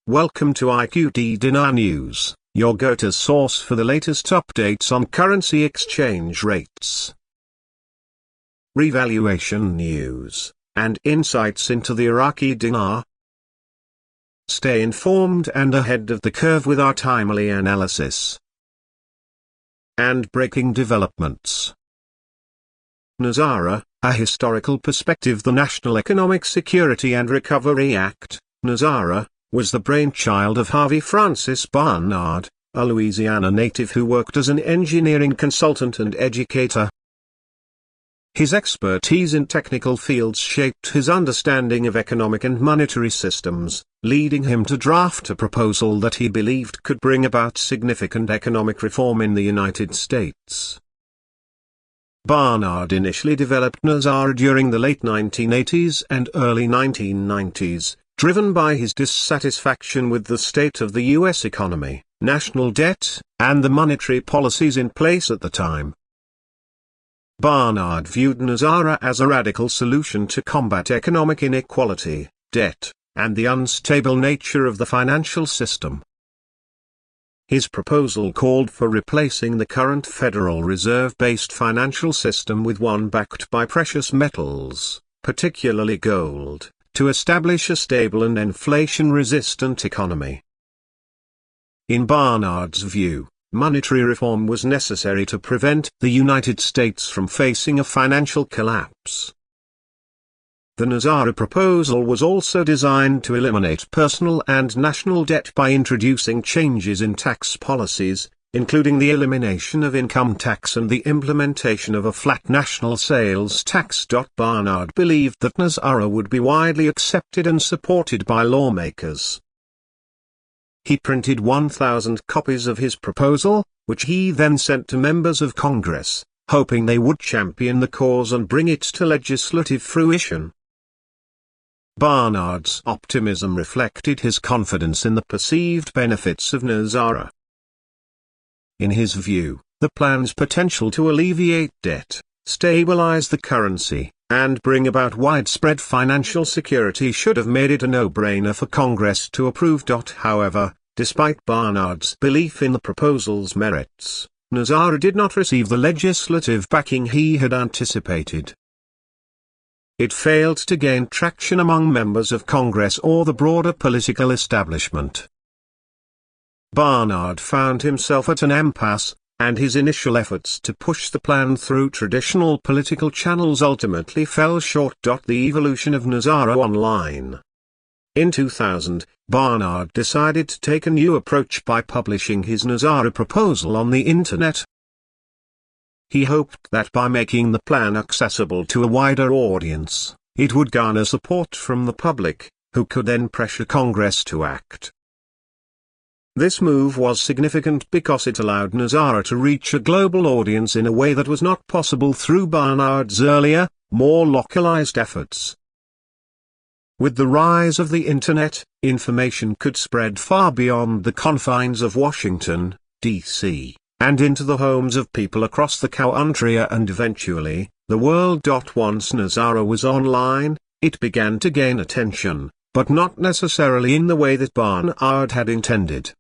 Welcome to IQD Dinar News, your go-to source for the latest updates on currency exchange rates, revaluation news, and insights into the Iraqi dinar. Stay informed and ahead of the curve with our timely analysis and breaking developments. NESARA, a historical perspective. The National Economic Security and Recovery Act, NESARA, was the brainchild of Harvey Francis Barnard, a Louisiana native who worked as an engineering consultant and educator. His expertise in technical fields shaped his understanding of economic and monetary systems, leading him to draft a proposal that he believed could bring about significant economic reform in the United States. Barnard initially developed NESARA during the late 1980s and early 1990s, driven by his dissatisfaction with the state of the U.S. economy, national debt, and the monetary policies in place at the time. Barnard viewed NESARA as a radical solution to combat economic inequality, debt, and the unstable nature of the financial system. His proposal called for replacing the current Federal Reserve-based financial system with one backed by precious metals, particularly gold, to establish a stable and inflation-resistant economy. In Barnard's view, monetary reform was necessary to prevent the United States from facing a financial collapse. The NESARA proposal was also designed to eliminate personal and national debt by introducing changes in tax policies, including the elimination of income tax and the implementation of a flat national sales tax. Barnard believed that NESARA would be widely accepted and supported by lawmakers. He printed 1,000 copies of his proposal, which he then sent to members of Congress, hoping they would champion the cause and bring it to legislative fruition. Barnard's optimism reflected his confidence in the perceived benefits of NESARA. In his view, the plan's potential to alleviate debt, stabilize the currency, and bring about widespread financial security should have made it a no-brainer for Congress to approve. However, despite Barnard's belief in the proposal's merits, NESARA did not receive the legislative backing he had anticipated. It failed to gain traction among members of Congress or the broader political establishment. Barnard found himself at an impasse, and his initial efforts to push the plan through traditional political channels ultimately fell short. The evolution of NESARA online. In 2000, Barnard decided to take a new approach by publishing his NESARA proposal on the Internet. He hoped that by making the plan accessible to a wider audience, it would garner support from the public, who could then pressure Congress to act. This move was significant because it allowed NESARA to reach a global audience in a way that was not possible through Barnard's earlier, more localized efforts. With the rise of the Internet, information could spread far beyond the confines of Washington, D.C., and into the homes of people across the country and eventually, the world. Once NESARA was online, it began to gain attention, but not necessarily in the way that Barnard had intended.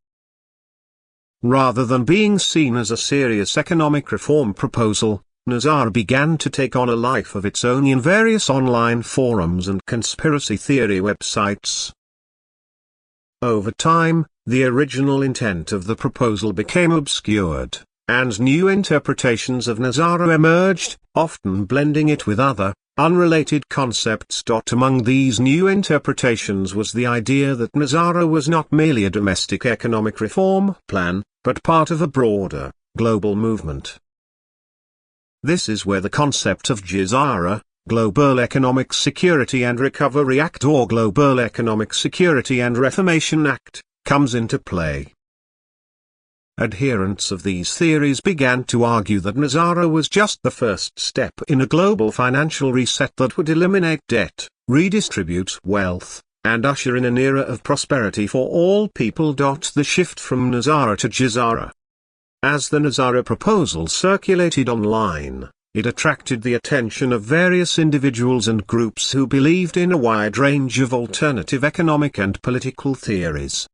Rather than being seen as a serious economic reform proposal, NESARA began to take on a life of its own in various online forums and conspiracy theory websites. Over time, the original intent of the proposal became obscured, and new interpretations of NESARA emerged, often blending it with other, unrelated concepts. Among these new interpretations was the idea that NESARA was not merely a domestic economic reform plan, but part of a broader, global movement. This is where the concept of GSARA, Global Economic Security and Recovery Act or Global Economic Security and Reformation Act, comes into play. Adherents of these theories began to argue that NESARA was just the first step in a global financial reset that would eliminate debt, redistribute wealth, and usher in an era of prosperity for all people. The shift from NESARA to GSARA. As the NESARA proposal circulated online, it attracted the attention of various individuals and groups who believed in a wide range of alternative economic and political theories.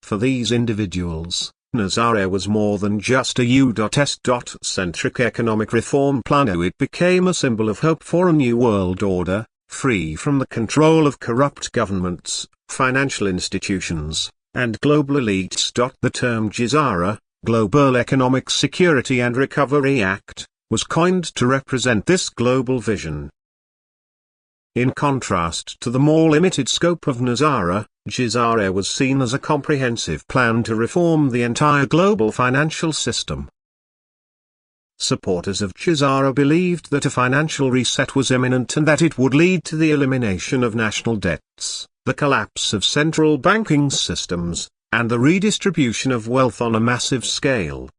For these individuals, Nazara was more than just a U.S.-centric economic reform plan. It became a symbol of hope for a new world order, free from the control of corrupt governments, financial institutions, and global elites. The term GESARA, Global Economic Security and Recovery Act, was coined to represent this global vision. In contrast to the more limited scope of Nazara, GESARA was seen as a comprehensive plan to reform the entire global financial system. Supporters of GESARA believed that a financial reset was imminent and that it would lead to the elimination of national debts, the collapse of central banking systems, and the redistribution of wealth on a massive scale.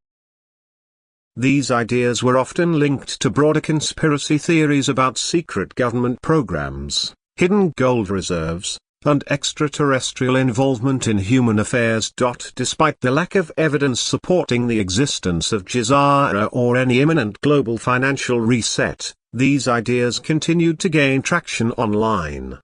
These ideas were often linked to broader conspiracy theories about secret government programs, hidden gold reserves, and extraterrestrial involvement in human affairs. Despite the lack of evidence supporting the existence of GESARA or any imminent global financial reset, these ideas continued to gain traction online.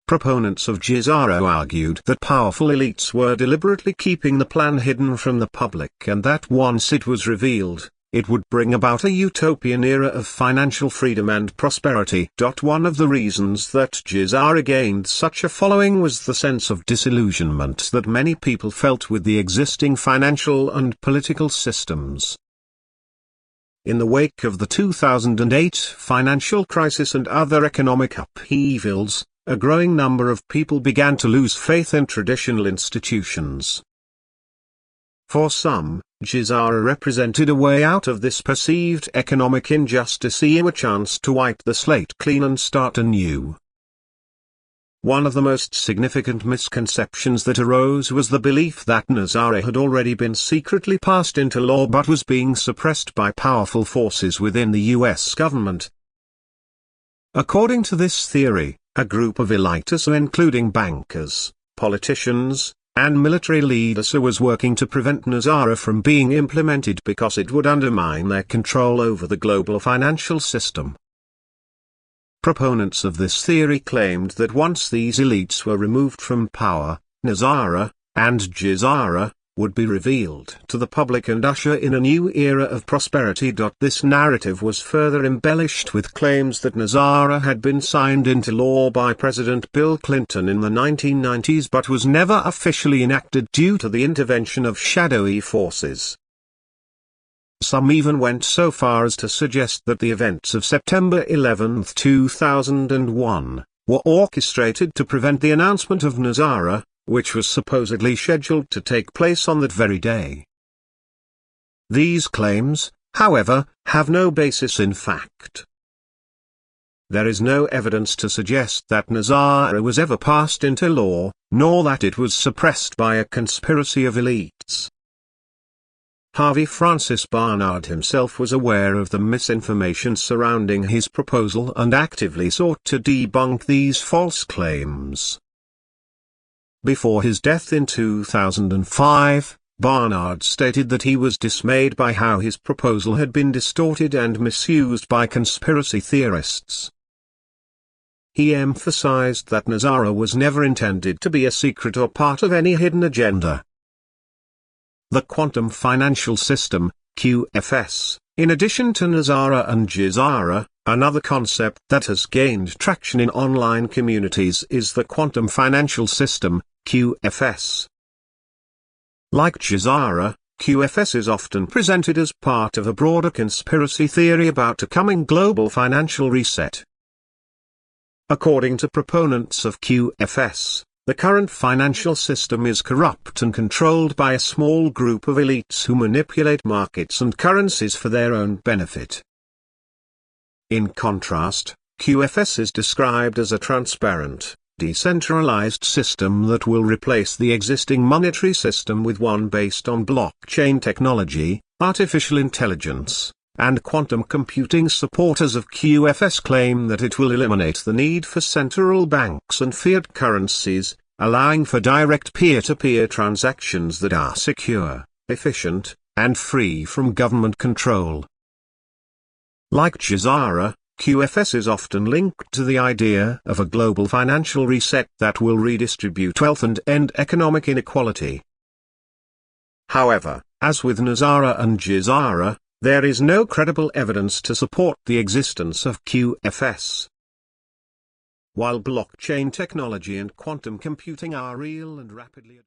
Proponents of GESARA argued that powerful elites were deliberately keeping the plan hidden from the public and that once it was revealed, it would bring about a utopian era of financial freedom and prosperity. One of the reasons that GESARA gained such a following was the sense of disillusionment that many people felt with the existing financial and political systems. In the wake of the 2008 financial crisis and other economic upheavals, a growing number of people began to lose faith in traditional institutions. For some, GESARA represented a way out of this perceived economic injustice, a chance to wipe the slate clean and start anew. One of the most significant misconceptions that arose was the belief that Nazara had already been secretly passed into law but was being suppressed by powerful forces within the US government. According to this theory, a group of elites, including bankers, politicians, and military leaders, was working to prevent Nazara from being implemented because it would undermine their control over the global financial system. Proponents of this theory claimed that once these elites were removed from power, Nazara, and GESARA, would be revealed to the public and usher in a new era of prosperity. This narrative was further embellished with claims that Nazara had been signed into law by President Bill Clinton in the 1990s but was never officially enacted due to the intervention of shadowy forces. Some even went so far as to suggest that the events of September 11, 2001, were orchestrated to prevent the announcement of Nazara, which was supposedly scheduled to take place on that very day. These claims, however, have no basis in fact. There is no evidence to suggest that Nazara was ever passed into law, nor that it was suppressed by a conspiracy of elites. Harvey Francis Barnard himself was aware of the misinformation surrounding his proposal and actively sought to debunk these false claims. Before his death in 2005, Barnard stated that he was dismayed by how his proposal had been distorted and misused by conspiracy theorists. He emphasized that Nazara was never intended to be a secret or part of any hidden agenda. The Quantum Financial System, QFS, in addition to Nazara and GESARA, another concept that has gained traction in online communities is the Quantum Financial System, QFS. Like GESARA, QFS is often presented as part of a broader conspiracy theory about a coming global financial reset. According to proponents of QFS, the current financial system is corrupt and controlled by a small group of elites who manipulate markets and currencies for their own benefit. In contrast, QFS is described as a transparent, decentralized system that will replace the existing monetary system with one based on blockchain technology, artificial intelligence, and quantum computing. Supporters of QFS claim that it will eliminate the need for central banks and fiat currencies, allowing for direct peer-to-peer transactions that are secure, efficient, and free from government control. Like GESARA, QFS is often linked to the idea of a global financial reset that will redistribute wealth and end economic inequality. However, as with Nazara and Jizara, there is no credible evidence to support the existence of QFS. While blockchain technology and quantum computing are real and rapidly